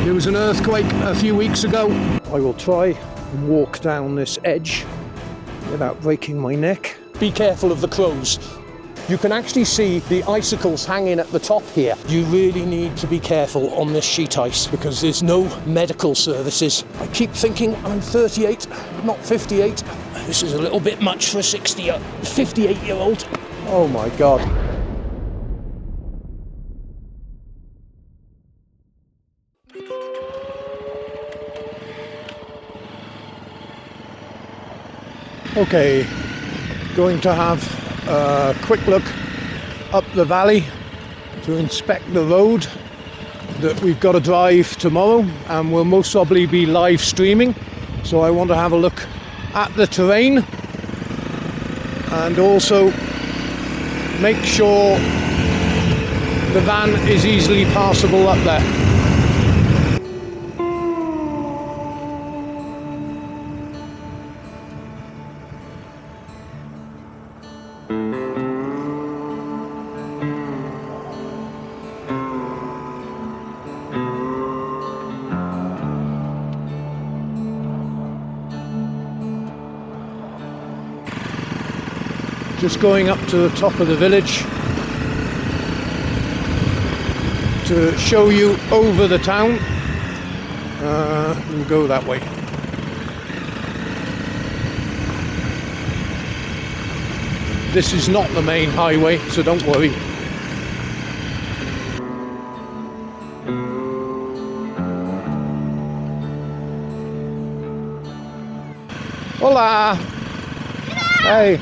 There was an earthquake a few weeks ago. I will try and walk down this edge without breaking my neck. Be careful of the crows. You can actually see the icicles hanging at the top here. You really need to be careful on this sheet ice because there's no medical services. I keep thinking I'm 38, not 58. This is a little bit much for a 58-year-old. Oh my God. Okay, going to have a quick look up the valley to inspect the road that we've got to drive tomorrow, and we'll most probably be live streaming, so I want to have a look at the terrain and also make sure the van is easily passable up there. Just going up to the top of the village to show you over the town. We'll go that way. This is not the main highway, so don't worry. Hola! Hey!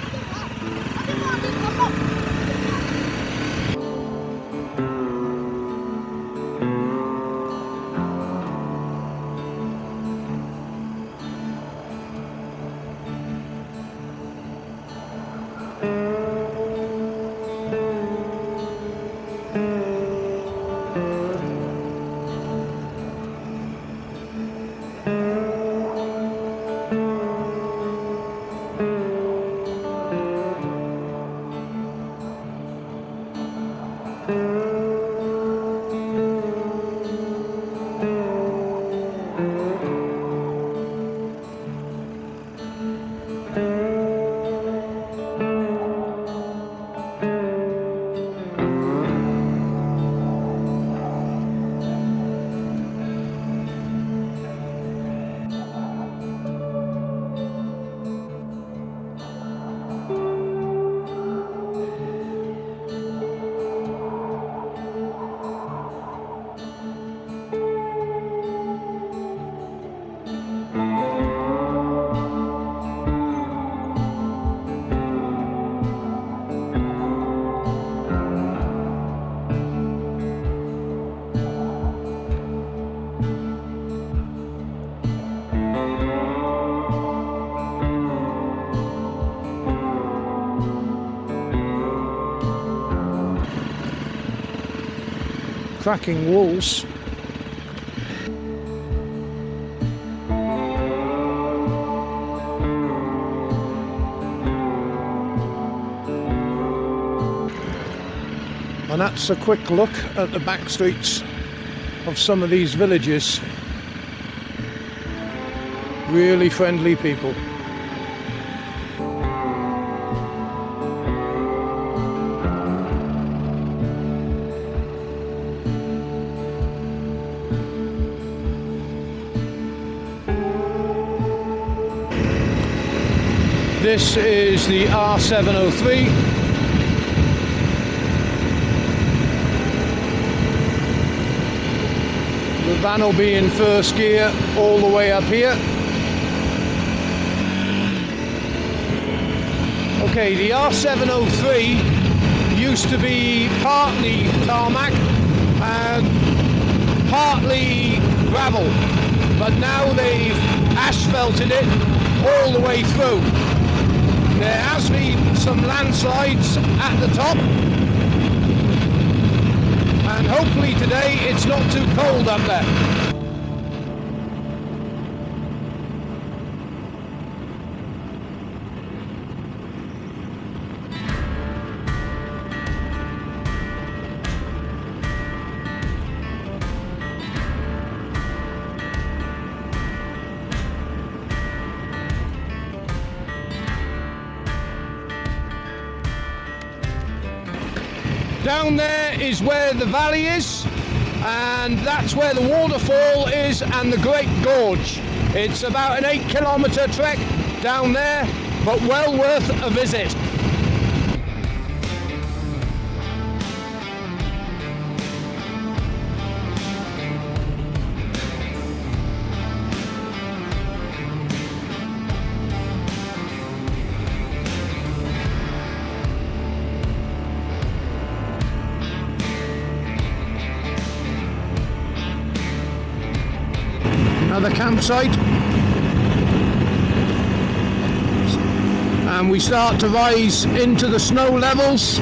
Cracking walls. And that's a quick look at the back streets of some of these villages. Really friendly people. This is the R703. The van will be in first gear all the way up here. Okay, the R703 used to be partly tarmac and partly gravel, but now they've asphalted it all the way through. There has been some landslides at the top, and hopefully today it's not too cold up there. Down there is where the valley is, and that's where the waterfall is and the Great Gorge. It's about an 8-kilometre trek down there, but well worth a visit. Another campsite, and we start to rise into the snow levels.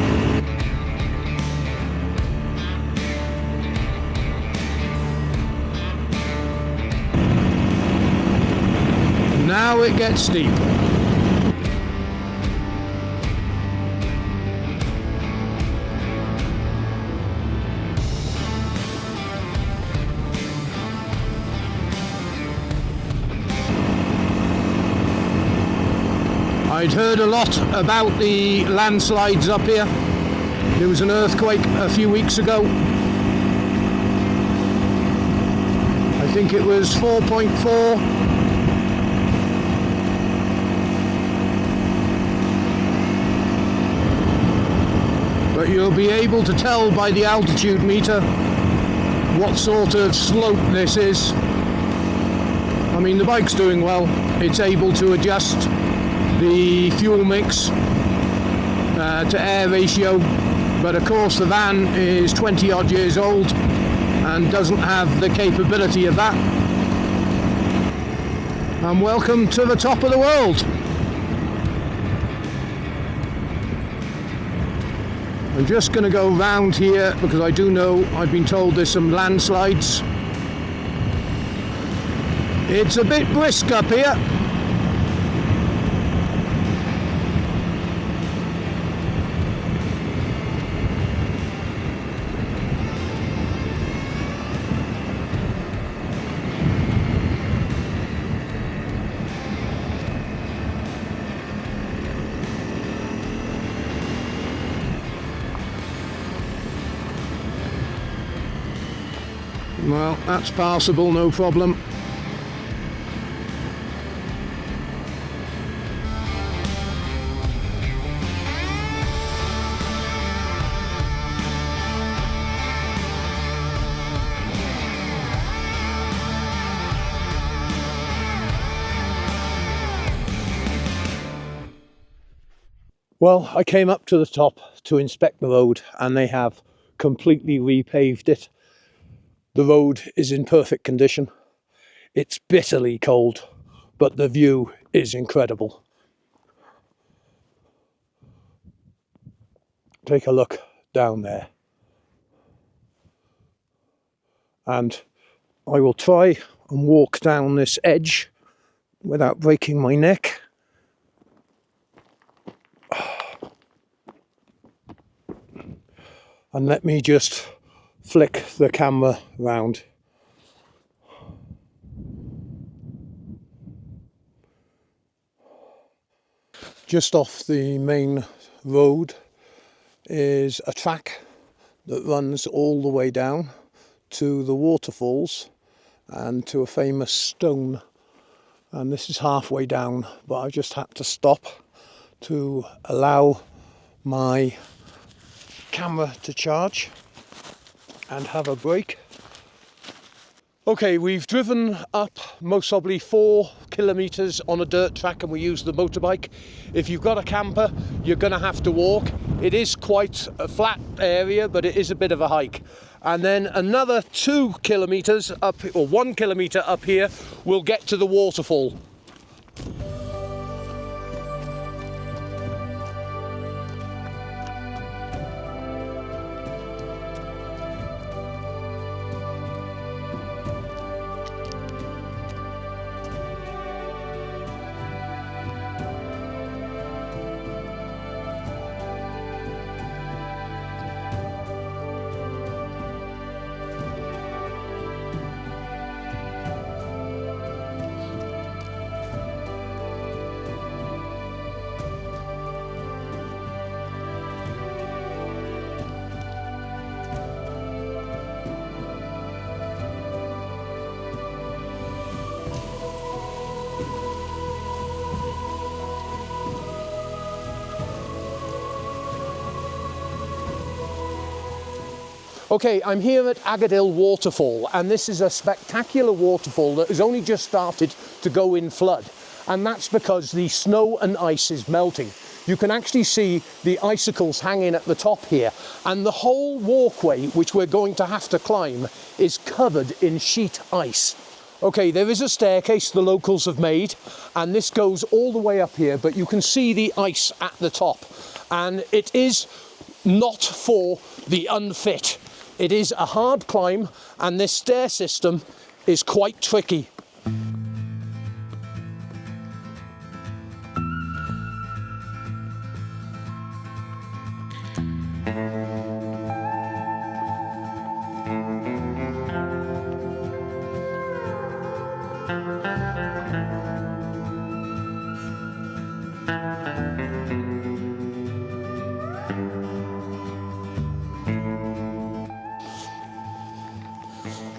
Now it gets steep. I'd heard a lot about the landslides up here. There was an earthquake a few weeks ago. I think it was 4.4. But you'll be able to tell by the altitude meter what sort of slope this is. I mean, the bike's doing well. It's able to adjust the fuel mix to air ratio, but of course the van is 20 odd years old and doesn't have the capability of that. And welcome to the top of the world. I'm just going to go round here because I do know I've been told there's some landslides. It's a bit brisk up here. Well, that's passable, no problem. Well, I came up to the top to inspect the road, and they have completely repaved it. The road is in perfect condition. It's bitterly cold, but the view is incredible. Take a look down there. And I will try and walk down this edge without breaking my neck. And let me just flick the camera round. Just off the main road is a track that runs all the way down to the waterfalls and to a famous stone. And this is halfway down, but I just had to stop to allow my camera to charge and have a break. Okay, we've driven up most probably 4 kilometres on a dirt track, and we use the motorbike. If you've got a camper, you're going to have to walk. It is quite a flat area, but it is a bit of a hike. And then another 2 kilometres up, or 1 kilometre up here, we'll get to the waterfall. Okay, I'm here at Agoudal Waterfall, and this is a spectacular waterfall that has only just started to go in flood. And that's because the snow and ice is melting. You can actually see the icicles hanging at the top here, and the whole walkway, which we're going to have to climb, is covered in sheet ice. Okay, there is a staircase the locals have made, and this goes all the way up here, but you can see the ice at the top, and it is not for the unfit. It is a hard climb, and this stair system is quite tricky.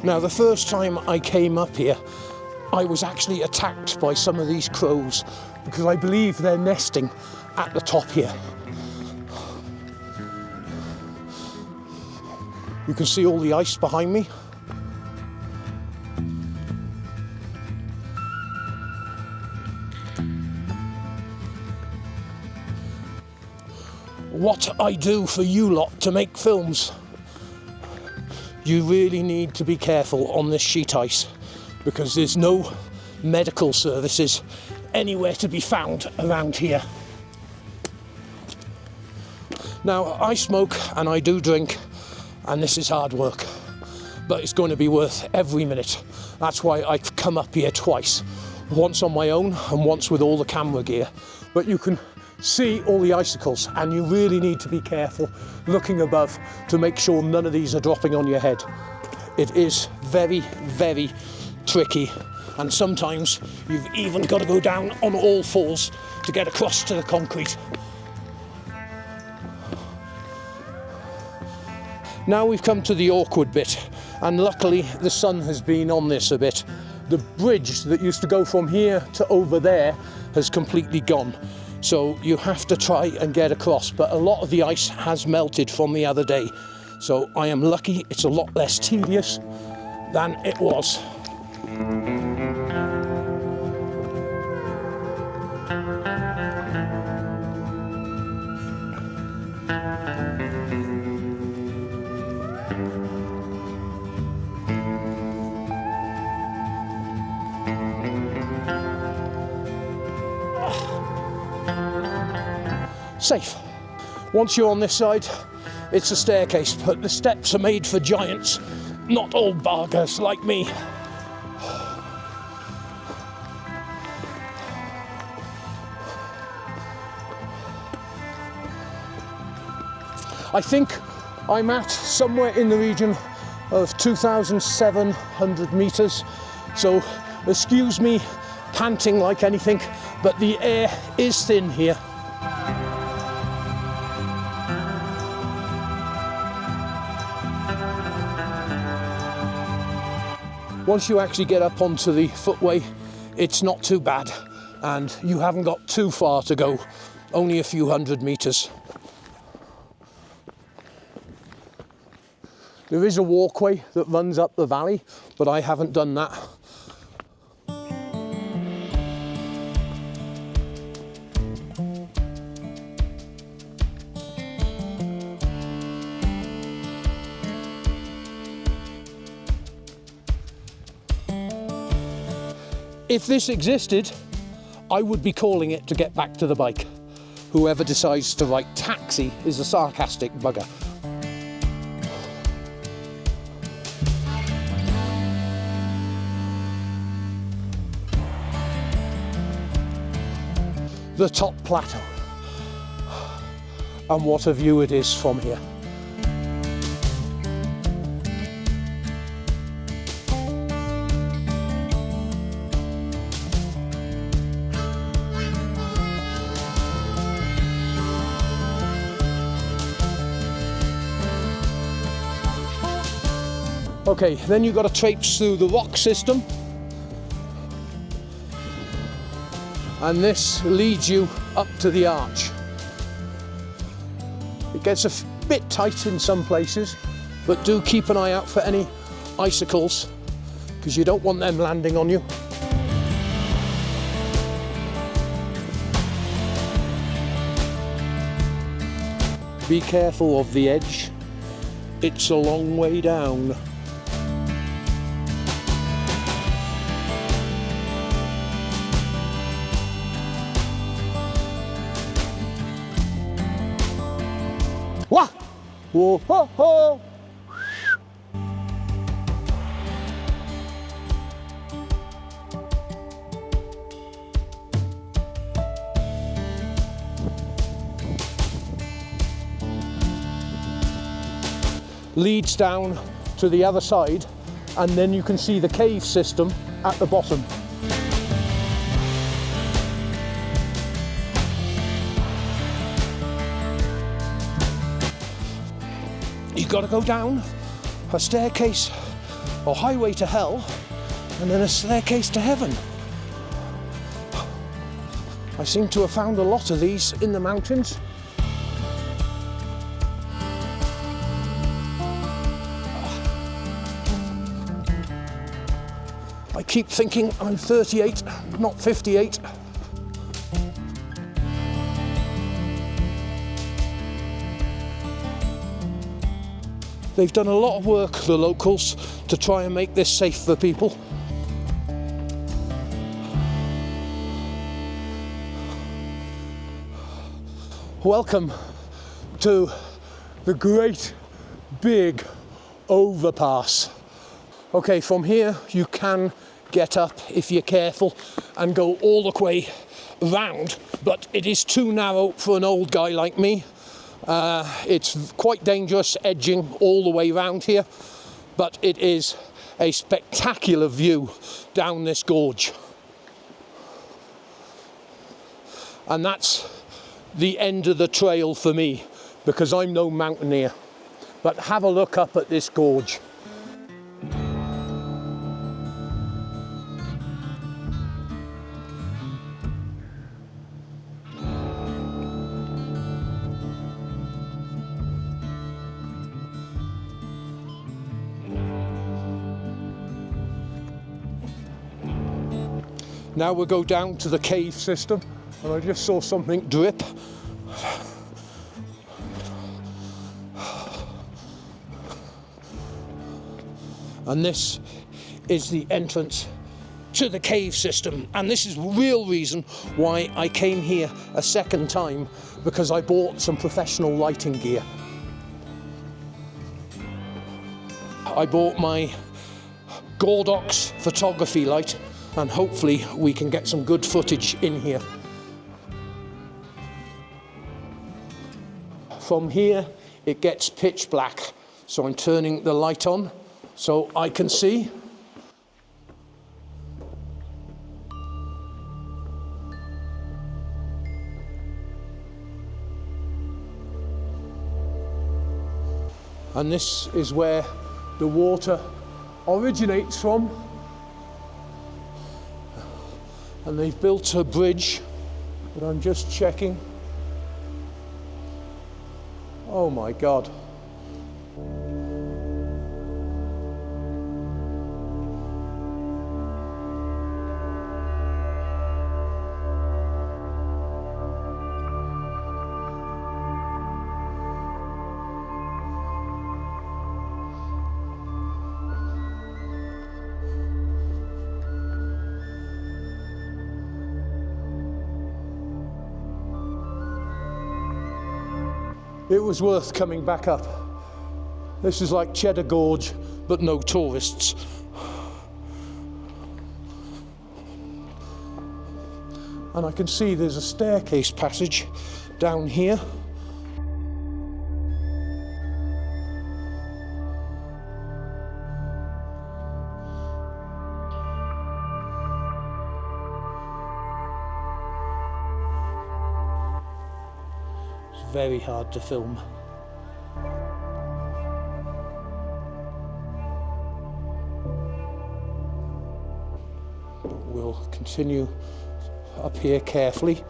Now, the first time I came up here, I was actually attacked by some of these crows because I believe they're nesting at the top here. You can see all the ice behind me. What I do for you lot to make films. You really need to be careful on this sheet ice because there's no medical services anywhere to be found around here. Now, I smoke and I do drink, and this is hard work, but it's going to be worth every minute. That's why I've come up here twice, once on my own and once with all the camera gear. But you can see all the icicles, and you really need to be careful looking above to make sure none of these are dropping on your head. It is very, very tricky, and sometimes you've even got to go down on all fours to get across to the concrete. Now we've come to the awkward bit, and luckily the sun has been on this a bit. The bridge that used to go from here to over there has completely gone. So you have to try and get across, but a lot of the ice has melted from the other day. So I am lucky it's a lot less tedious than it was. Safe. Once you're on this side, it's a staircase, but the steps are made for giants, not old bargers like me. I think I'm at somewhere in the region of 2,700 meters, so excuse me panting like anything, but the air is thin here. Once you actually get up onto the footway, it's not too bad, and you haven't got too far to go, only a few hundred meters. There is a walkway that runs up the valley, but I haven't done that. If this existed, I would be calling it to get back to the bike. Whoever decides to write taxi is a sarcastic bugger. The top plateau. And what a view it is from here. Okay, then you've got to traipse through the rock system, and this leads you up to the arch. It gets a bit tight in some places, but do keep an eye out for any icicles, because you don't want them landing on you. Be careful of the edge, it's a long way down. Wah! Whoa, ho, ho! Leads down to the other side, and then you can see the cave system at the bottom. You've got to go down a staircase or highway to hell, and then a staircase to heaven. I seem to have found a lot of these in the mountains. I keep thinking I'm 38, not 58. They've done a lot of work, the locals, to try and make this safe for people. Welcome to the great big overpass. Okay, from here you can get up if you're careful and go all the way round, but it is too narrow for an old guy like me. It's quite dangerous edging all the way round here, but it is a spectacular view down this gorge. And that's the end of the trail for me, because I'm no mountaineer. But have a look up at this gorge. Now we'll go down to the cave system, and I just saw something drip. And this is the entrance to the cave system, and this is the real reason why I came here a second time, because I bought some professional lighting gear. I bought my Gorge photography light, and hopefully we can get some good footage in here. From here it gets pitch black, so I'm turning the light on so I can see. And this is where the water originates from. And they've built a bridge, but I'm just checking. Oh my God. It was worth coming back up. This is like Cheddar Gorge, but no tourists. And I can see there's a staircase passage down here. Very hard to film. But we'll continue up here carefully.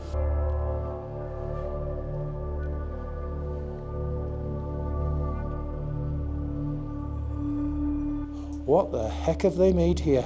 What the heck have they made here?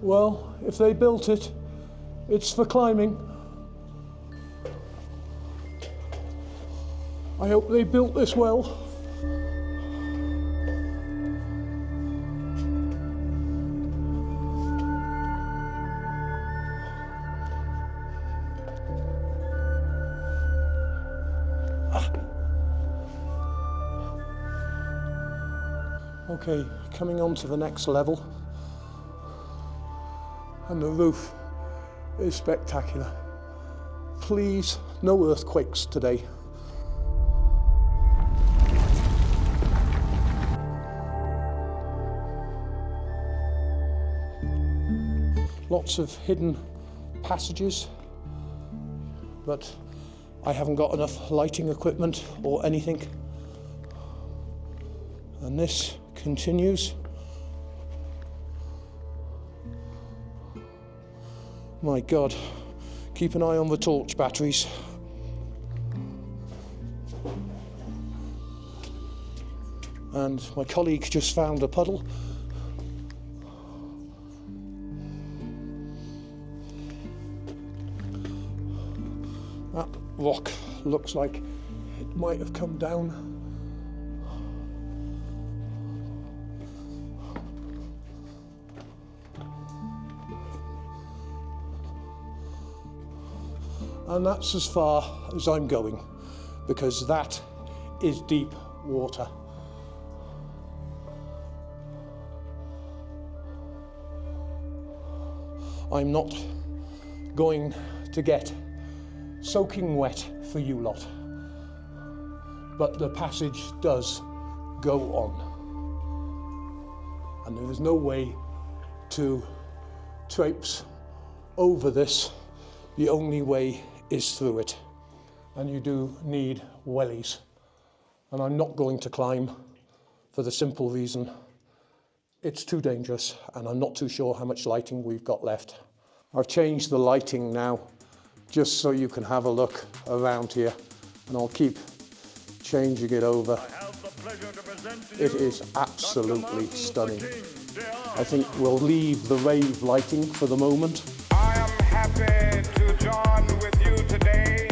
Well, if they built it, it's for climbing. I hope they built this well. Okay, coming on to the next level. And the roof is spectacular. Please, no earthquakes today. Lots of hidden passages, but I haven't got enough lighting equipment or anything. And this continues. My God, keep an eye on the torch batteries. And my colleague just found a puddle. That rock looks like it might have come down. And that's as far as I'm going, because that is deep water. I'm not going to get soaking wet for you lot, but the passage does go on. And there is no way to traipse over this. The only way is through it, and you do need wellies. And I'm not going to climb for the simple reason it's too dangerous, and I'm not too sure how much lighting we've got left. I've changed the lighting now just so you can have a look around here, and I'll keep changing it over. It is absolutely stunning. I think we'll leave the rave lighting for the moment. I am happy to join with you today.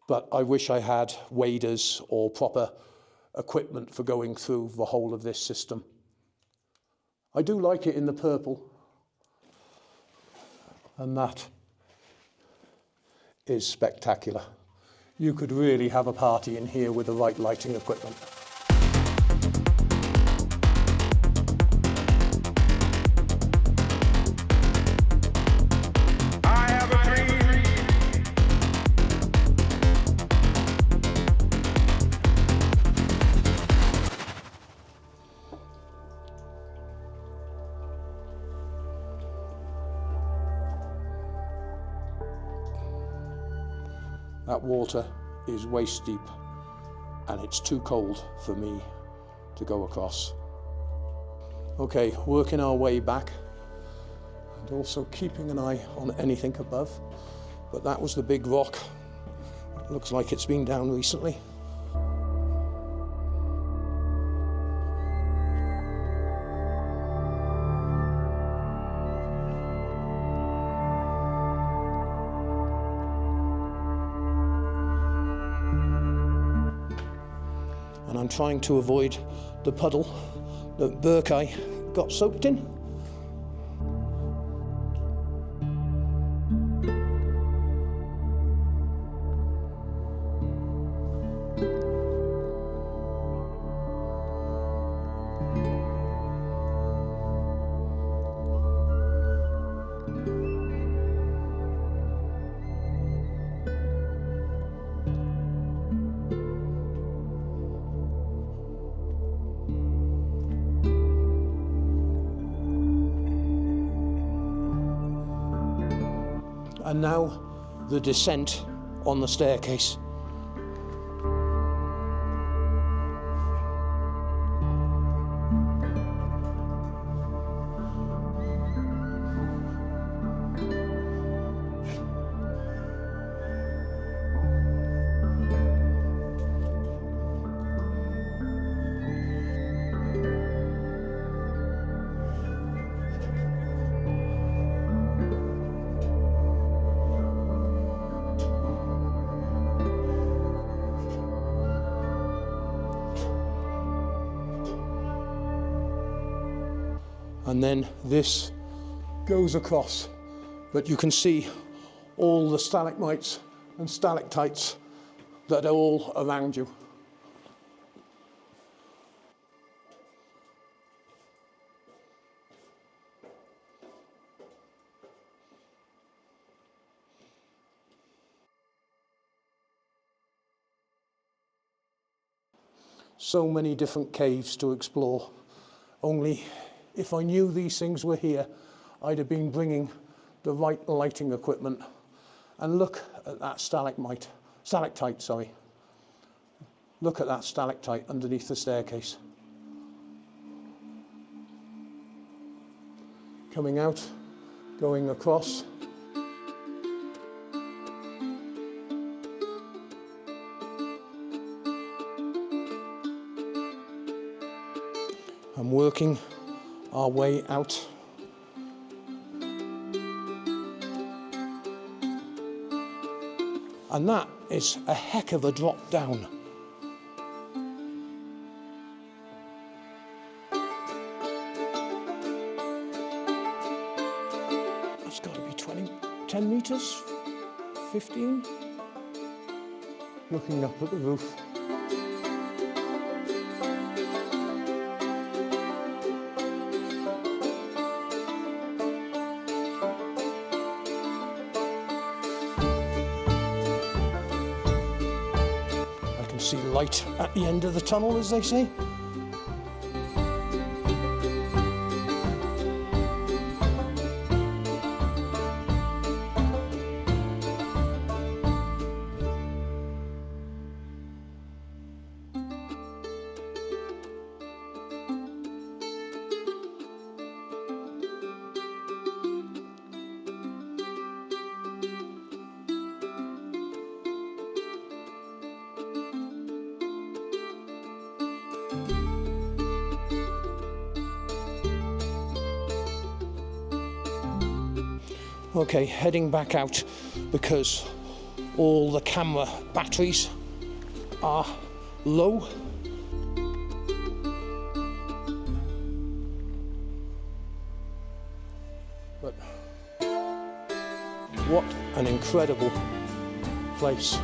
But I wish I had waders or proper equipment for going through the whole of this system. I do like it in the purple, and that is spectacular. You could really have a party in here with the right lighting equipment. That water is waist deep, and it's too cold for me to go across. Okay, working our way back, and also keeping an eye on anything above. But that was the big rock. It looks like it's been down recently. And I'm trying to avoid the puddle that Berkay got soaked in. And now the descent on the staircase. And then this goes across, but you can see all the stalagmites and stalactites that are all around you. So many different caves to explore. Only if I knew these things were here, I'd have been bringing the right lighting equipment. And look at that stalactite, sorry. Look at that stalactite underneath the staircase. Coming out, going across. And working our way out. And that is a heck of a drop down. That's got to be 10 meters, 15. Looking up at the roof. See light at the end of the tunnel, as they say. Okay, heading back out because all the camera batteries are low. But what an incredible place.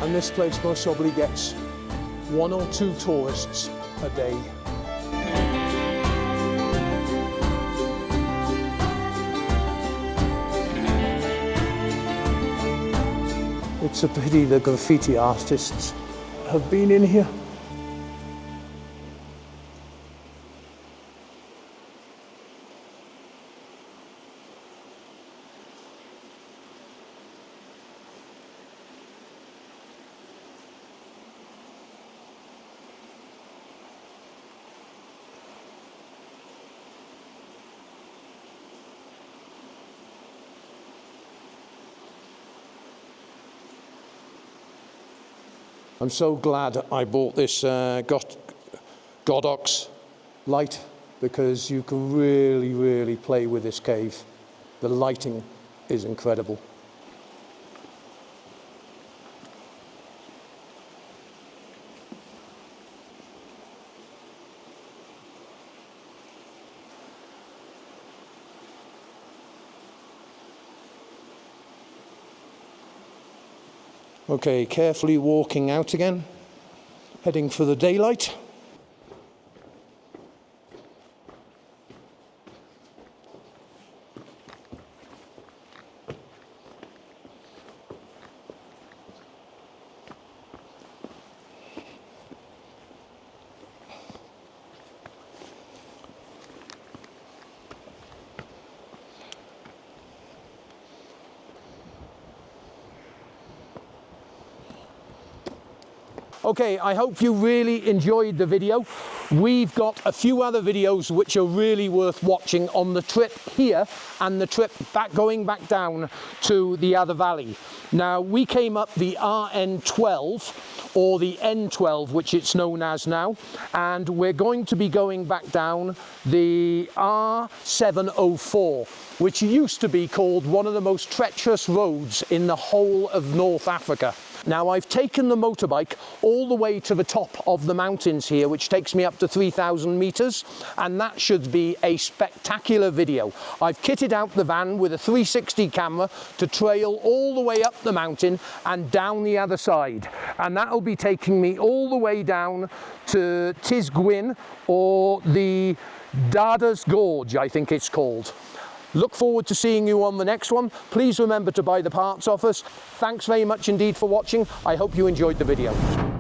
And this place most probably gets 1 or 2 tourists a day. It's a pity the graffiti artists have been in here. I'm so glad I bought this Godox light because you can really play with this cave. The lighting is incredible. Okay, carefully walking out again, heading for the daylight. Okay, I hope you really enjoyed the video. We've got a few other videos which are really worth watching on the trip here and the trip going back down to the other valley. Now, we came up the RN12 or the N12, which it's known as now, and we're going to be going back down the R704, which used to be called one of the most treacherous roads in the whole of North Africa. Now, I've taken the motorbike all the way to the top of the mountains here, which takes me up to 3,000 meters, and that should be a spectacular video. I've kitted out the van with a 360 camera to trail all the way up the mountain and down the other side, and that'll be taking me all the way down to Todgha, or the Drâa's Gorge, I think it's called. Look forward to seeing you on the next one. Please remember to buy the parts off us. Thanks very much indeed for watching. I hope you enjoyed the video.